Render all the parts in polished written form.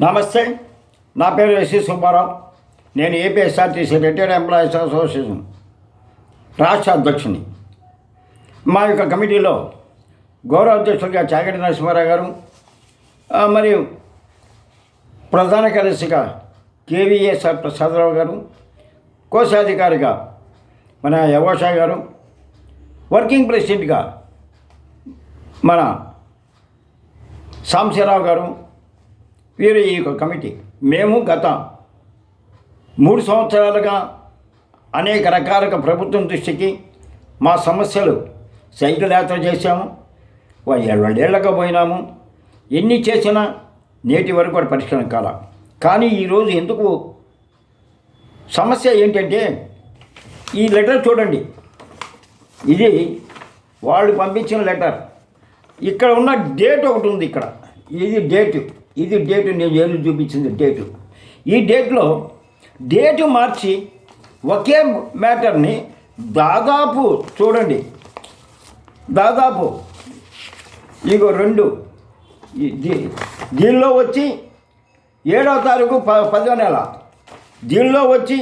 నమస్తే, నా పేరు ఎస్సి సుబ్బారావు. నేను ఏపీఎస్ఆర్టీసీ రిటైర్డ్ ఎంప్లాయీస్ అసోసియేషన్ రాష్ట్ర అధ్యక్షుని. మా యొక్క కమిటీలో గౌరవ అధ్యక్షులుగా చాగంటి నరసింహారావు గారు, మరియు ప్రధాన కార్యదర్శిగా కేవీఎస్ఆర్ ప్రసాదరావు గారు, కోశాధికారిగా మన యవోషా గారు, వర్కింగ్ ప్రెసిడెంట్గా మన సాంశీరావు గారు, వీరు ఈ కమిటీ. మేము గత 3 సంవత్సరాలుగా అనేక రకాలుగా ప్రభుత్వం దృష్టికి మా సమస్యలు సైకిల్ యాత్ర చేశాము, 2 ఏళ్ళగా పోయినాము. ఎన్ని చేసినా నేటి వరకు కూడా పరిష్కారం కాల. కానీ ఈరోజు ఎందుకు సమస్య ఏంటంటే, ఈ లెటర్ చూడండి, ఇది వాళ్ళు పంపించిన లెటర్. ఇక్కడ ఉన్న డేట్ ఒకటి ఉంది. ఇక్కడ ఇది డేటు నేను ఏళ్ళు చూపించింది డేటు. ఈ డేటు మార్చి ఒకే మ్యాటర్ని దాదాపు చూడండి, దాదాపు ఇగో 2 దీనిలో వచ్చి 7వ తారీఖు 10వ నెల, దీనిలో వచ్చి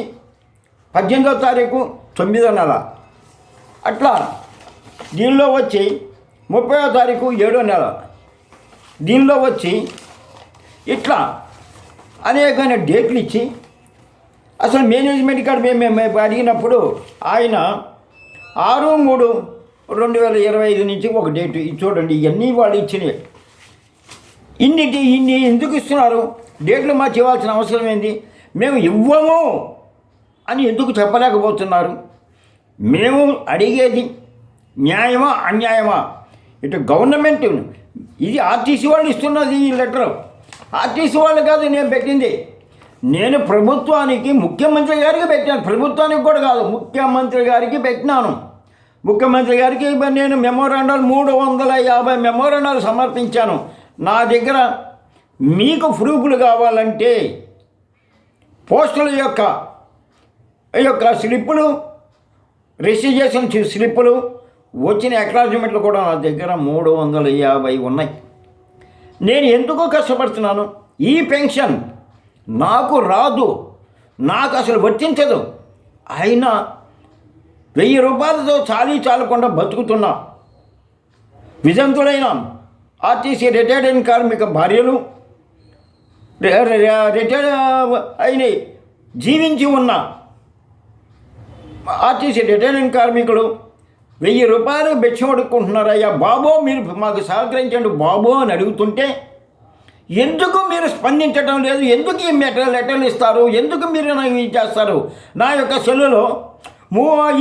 18వ తారీఖు 9వ నెల, అట్లా దీనిలో వచ్చి 30వ తారీఖు 7వ నెల, దీనిలో వచ్చి ఇట్లా అనేకమైన డేట్లు ఇచ్చి, అసలు మేనేజ్మెంట్ కార్డు మేము అడిగినప్పుడు ఆయన 6/3/2025 నుంచి ఒక డేటు. ఇది చూడండి, ఇవన్నీ వాళ్ళు ఇచ్చినవి. ఇన్ని ఎందుకు ఇస్తున్నారు? డేట్లు మార్చి ఇవ్వాల్సిన అవసరం ఏంది? మేము ఇవ్వము అని ఎందుకు చెప్పలేకపోతున్నారు? మేము అడిగేది న్యాయమా అన్యాయమా? ఇటు గవర్నమెంట్, ఇది ఆర్టీసీ వాళ్ళు ఇస్తున్నది ఈ లెటర్. ఆర్టీసీ వాళ్ళు కాదు నేను పెట్టింది. నేను ప్రభుత్వానికి, ముఖ్యమంత్రి గారికి పెట్టాను. ప్రభుత్వానికి కూడా కాదు, ముఖ్యమంత్రి గారికి పెట్టినాను. ముఖ్యమంత్రి గారికి నేను మెమోరాండాలు 350 మెమోరాండాలు సమర్పించాను. నా దగ్గర మీకు ప్రూఫ్లు కావాలంటే పోస్టుల యొక్క స్లిప్పులు, రిజిస్ట్రేషన్ స్లిప్పులు, వచ్చిన అక్నాలజ్మెంట్లు కూడా నా దగ్గర 350 ఉన్నాయి. నేను ఎందుకు కష్టపడుతున్నాను? ఈ పెన్షన్ నాకు రాదు, నాకు అసలు వర్తించదు. అయినా 1000 రూపాయలతో చాలకుండా బతుకుతున్నా. విజంతులైన ఆర్టీసీ రిటైర్డ్ కార్మిక భార్యలు, రిటైర్డ్ అయిన జీవించి ఉన్న ఆర్టీసీ రిటైర్డ్ కార్మికులు 1000 రూపాయలు భిక్షం అడుక్కుంటున్నారు. అయ్యా బాబో, మీరు మాకు సహకరించండి బాబో అని అడుగుతుంటే ఎందుకు మీరు స్పందించడం లేదు? ఎందుకు ఈ లెటర్లు ఇస్తారు? ఎందుకు మీరు ఇది చేస్తారు? నా యొక్క సెల్లులో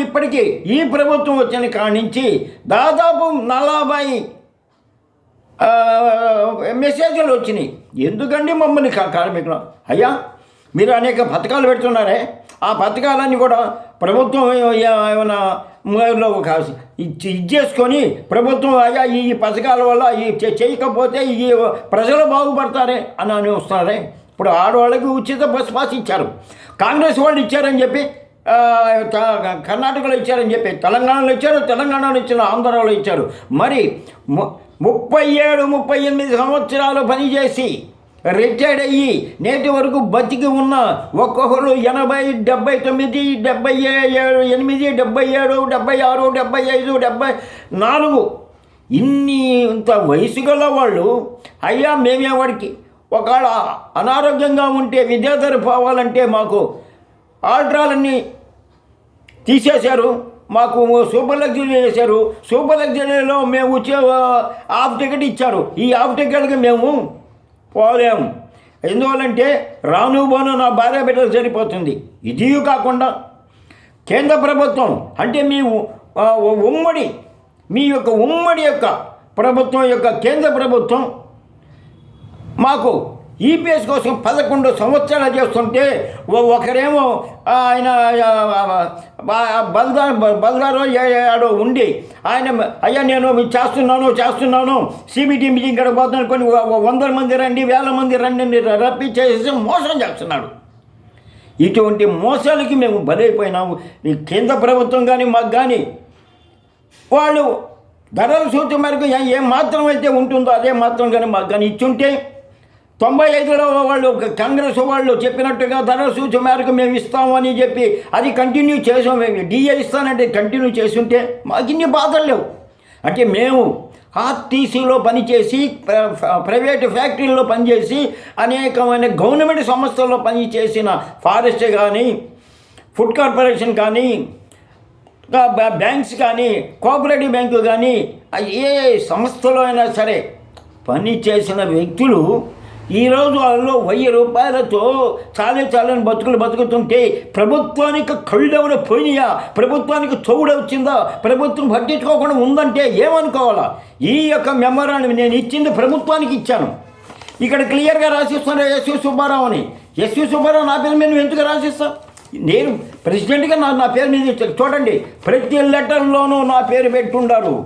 ఇప్పటికీ ఈ ప్రభుత్వం వచ్చిన కాడి నుంచి దాదాపు 40 మెసేజ్లు వచ్చినాయి. ఎందుకండి మమ్మల్ని కార్మికులు? అయ్యా, మీరు అనేక పథకాలు పెడుతున్నారే, ఆ పథకాలన్నీ కూడా ప్రభుత్వం ఏమైనా ఒక ఇది చేసుకొని ప్రభుత్వం అయ్యా ఈ పథకాల వల్ల చేయకపోతే ఈ ప్రజలు బాగుపడతారే అని వస్తున్నారే. ఇప్పుడు ఆడవాళ్ళకి ఉచిత బస్ పాస్ ఇచ్చారు, కాంగ్రెస్ వాళ్ళు ఇచ్చారని చెప్పి కర్ణాటకలో ఇచ్చారని చెప్పి తెలంగాణలో ఇచ్చారు, తెలంగాణలో ఇచ్చిన ఆంధ్రాలో ఇచ్చారు. మరి 37-38 సంవత్సరాలు పనిచేసి రిటైర్డ్ అయ్యి నేటి వరకు బతికి ఉన్న ఒక్కొక్కరు 80, 79, 77, 77, 76, 75, 74 ఇంత వయసు గల వాళ్ళు, అయ్యా మేమేవాడికి ఒకవేళ అనారోగ్యంగా ఉంటే విద్యాధర పోవాలంటే మాకు ఆల్ట్రాలన్నీ తీసేశారు, మాకు సూపర్ లగ్జరీ చేశారు. సూపర్ లగ్జరీలో మేము హాఫ్ టికెట్ ఇచ్చారు. ఈ హాఫ్ టికెట్కి మేము పోలేము. ఎందువల్లంటే రాను పోను నా భార్య బిడ్డలు సరిపోతుంది. ఇది కాకుండా కేంద్ర ప్రభుత్వం అంటే మీ ఉమ్మడి ప్రభుత్వం కేంద్ర ప్రభుత్వం మాకు ఈపీఎస్ కోసం 11 సంవత్సరాలు చేస్తుంటే ఒకరేమో ఆయన బల్దారో ఏడో ఉండి ఆయన అయ్యా నేను చేస్తున్నాను సిబిటి మీటింగ్ ఇక్కడ పోతున్నాను, కొన్ని 100 మంది రండి, 1000 మంది రండి రప్పించేసి మోసం చేస్తున్నాడు. ఇటువంటి మోసాలకి మేము బలైపోయినాము. ఈ కేంద్ర ప్రభుత్వం కానీ మాకు కానీ వాళ్ళు ధరల సూచన మేరకు ఏం మాత్రం అయితే ఉంటుందో అదే మాత్రం కానీ మాకు కానీ ఇచ్చుంటే 95లో వాళ్ళు కాంగ్రెస్ వాళ్ళు చెప్పినట్టుగా ధర సూచి మేరకు మేము ఇస్తామని చెప్పి అది కంటిన్యూ చేసాం. మేము డిఏ ఇస్తానంటే కంటిన్యూ చేస్తుంటే మాకు ఇన్ని బాధలు లేవు. అంటే మేము ఆర్టీసీలో పనిచేసి, ప్రైవేటు ఫ్యాక్టరీల్లో పనిచేసి, అనేకమైన గవర్నమెంట్ సంస్థల్లో పనిచేసిన ఫారెస్ట్ కానీ, ఫుడ్ కార్పొరేషన్ కానీ, బ్యాంక్స్ కానీ, కోఆపరేటివ్ బ్యాంకు కానీ, ఏ సంస్థలో అయినా సరే పని చేసిన వ్యక్తులు ఈరోజు వాళ్ళు 1000 రూపాయలతో చాలని బతుకుతుంటే ప్రభుత్వానికి కళ్ళెవరు పోయినాయా, ప్రభుత్వానికి తోడు వచ్చిందా, ప్రభుత్వం పట్టించుకోకుండా ఉందంటే ఏమనుకోవాలా? ఈ యొక్క మెమోరాండం నేను ఇచ్చింది ప్రభుత్వానికి ఇచ్చాను. ఇక్కడ క్లియర్గా రాసిస్తాను ఎస్వి సుబ్బారావు అని. ఎస్వి సుబ్బారావు నా పేరు మీద ఎందుకు రాసిస్తాను? నేను ప్రెసిడెంట్గా నా పేరు మీద ఇచ్చాను. చూడండి, ప్రతి లెటర్లోనూ నా పేరు పెట్టుండారు.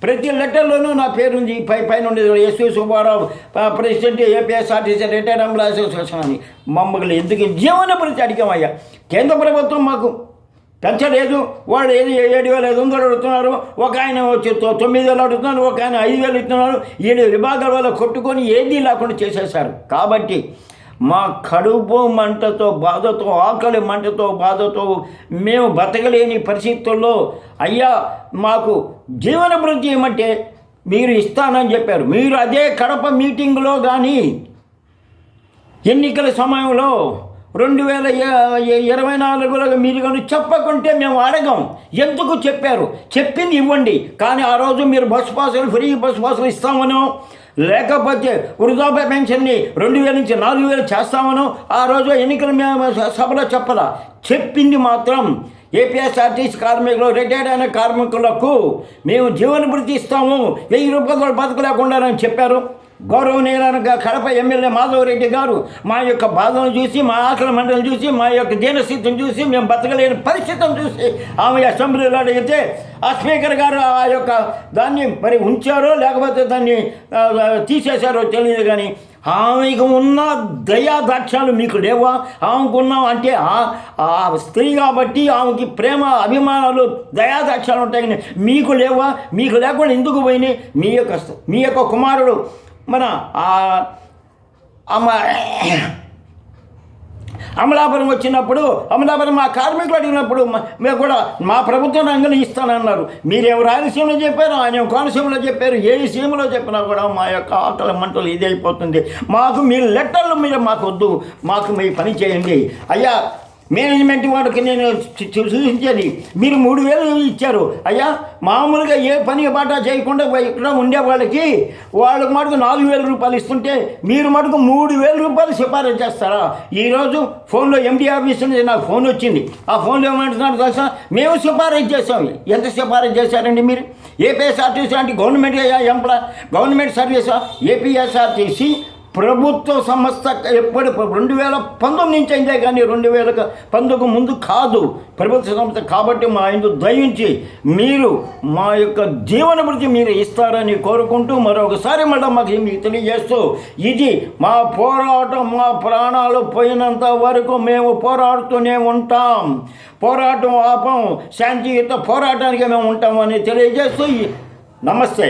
ప్రతి లెటర్లోనూ నా పేరు ఉంది. పైన ఉండేది S V Subbarao, president APSRTC retired employees association అని. మమ్మల్ని ఎందుకు జీవన భృతి అడిగామయ్యా? కేంద్ర ప్రభుత్వం మాకు పెంచలేదు. వాళ్ళు 7,500 అడుగుతున్నారు, ఒక ఆయన వచ్చి 9,000 అడుగుతున్నారు, ఒక ఆయన 5,000 ఇస్తున్నారు. 7 విభాగాల వల్ల కొట్టుకొని ఏదీ లేకుండా చేసేశారు. కాబట్టి మా కడుపు మంటతో, బాధతో, ఆకలి మంటతో, బాధతో మేము బతకలేని పరిస్థితుల్లో అయ్యా మాకు జీవన భృతి ఏమంటే మీరు ఇస్తానని చెప్పారు. మీరు అదే కడప మీటింగ్లో కానీ, ఎన్నికల సమయంలో 2024లో మీరు కానీ చెప్పకుంటే మేము అడగం. ఎందుకు చెప్పారు? చెప్పింది ఇవ్వండి. కానీ ఆ రోజు మీరు బస్సు పాసులు, ఫ్రీ బస్సు పాసులు ఇస్తామనో, లేకపోతే వృద్ధాప్య పెన్షన్ని 2,000 నుంచి 4,000 చేస్తామనో ఆ రోజు ఎన్నికల సభలో చెప్పలా. చెప్పింది మాత్రం ఏపీఎస్ఆర్టీసీ కార్మికులు, రిటైర్డ్ అయిన కార్మికులకు మేము జీవన భృతి ఇస్తాము, 1000 రూపాయలు బతకలేకుండానని చెప్పారు. గౌరవనీయులైన కడప ఎమ్మెల్యే మాధవరెడ్డి గారు మా యొక్క బాధను చూసి, మా ఆకలి మంటలను చూసి, మా యొక్క దీనస్థితిని చూసి, మేము బతకలేని పరిస్థితిని చూసి ఆమె అసెంబ్లీలో అడిగితే ఆ స్పీకర్ గారు ఆ యొక్క దాన్ని మరి ఉంచారో లేకపోతే దాన్ని తీసేశారో తెలియదు. కానీ ఆమెకు ఉన్న దయా దాక్ష్యాలు మీకు లేవా? ఆమెకున్న అంటే ఆ స్త్రీ కాబట్టి ఆమెకి ప్రేమ, అభిమానాలు, దయా దాక్ష్యాలు ఉంటాయి. కానీ మీకు లేవా? మీకు లేకుండా ఎందుకు పోయినాయి? మీ యొక్క కుమారుడు మన అమలాపురం వచ్చినప్పుడు, అమలాపురం మా కార్మికులు అడిగినప్పుడు మేము కూడా మా ప్రభుత్వం రంగంలో ఇస్తానన్నారు. మీరేమో రాయలసీమలో చెప్పారు, ఆయన కోనసీమలో చెప్పారు. ఏ సీమలో చెప్పినా కూడా మా యొక్క ఆకలి మంటలు ఇది అయిపోతుంది. మాకు మీ లెటర్లు మీరు మాకు వద్దు, మాకు మీ పని చేయండి అయ్యా. మేనేజ్మెంట్ వాడికి నేను సూచించేది, మీరు 3,000 ఇచ్చారు అయ్యా. మామూలుగా ఏ పని బాట చేయకుండా ఇక్కడ ఉండే వాళ్ళకి మటుకు 4,000 రూపాయలు ఇస్తుంటే మీరు మటుకు 3,000 రూపాయలు సిఫారసు చేస్తారా? ఈరోజు ఫోన్లో ఎండి ఆఫీస్ నుంచి నాకు ఫోన్ వచ్చింది. ఆ ఫోన్లో ఏమంటున్నారు తెలుసా? మేము సిఫారసు చేసాం. ఎంత సిఫారసు చేశారండి మీరు? ఏపీఎస్ఆర్టీసీ అంటే గవర్నమెంట్ సర్వీసా? ఏపీఎస్ఆర్టీసీ ప్రభుత్వ సంస్థ ఎప్పుడు 2019 నుంచి అయిందే కానీ 2019 ముందు కాదు ప్రభుత్వ సంస్థ. కాబట్టి మా ఇందు దయించి మీరు మా యొక్క జీవన భృతి మీరు ఇస్తారని కోరుకుంటూ మరొకసారి మాకు మీకు తెలియజేస్తూ, ఇది మా పోరాటం, మా ప్రాణాలు పోయినంత వరకు మేము పోరాడుతూనే ఉంటాం. పోరాటం ఆపం, శాంతియుత పోరాటానికి మేము ఉంటామని తెలియజేస్తూ నమస్తే.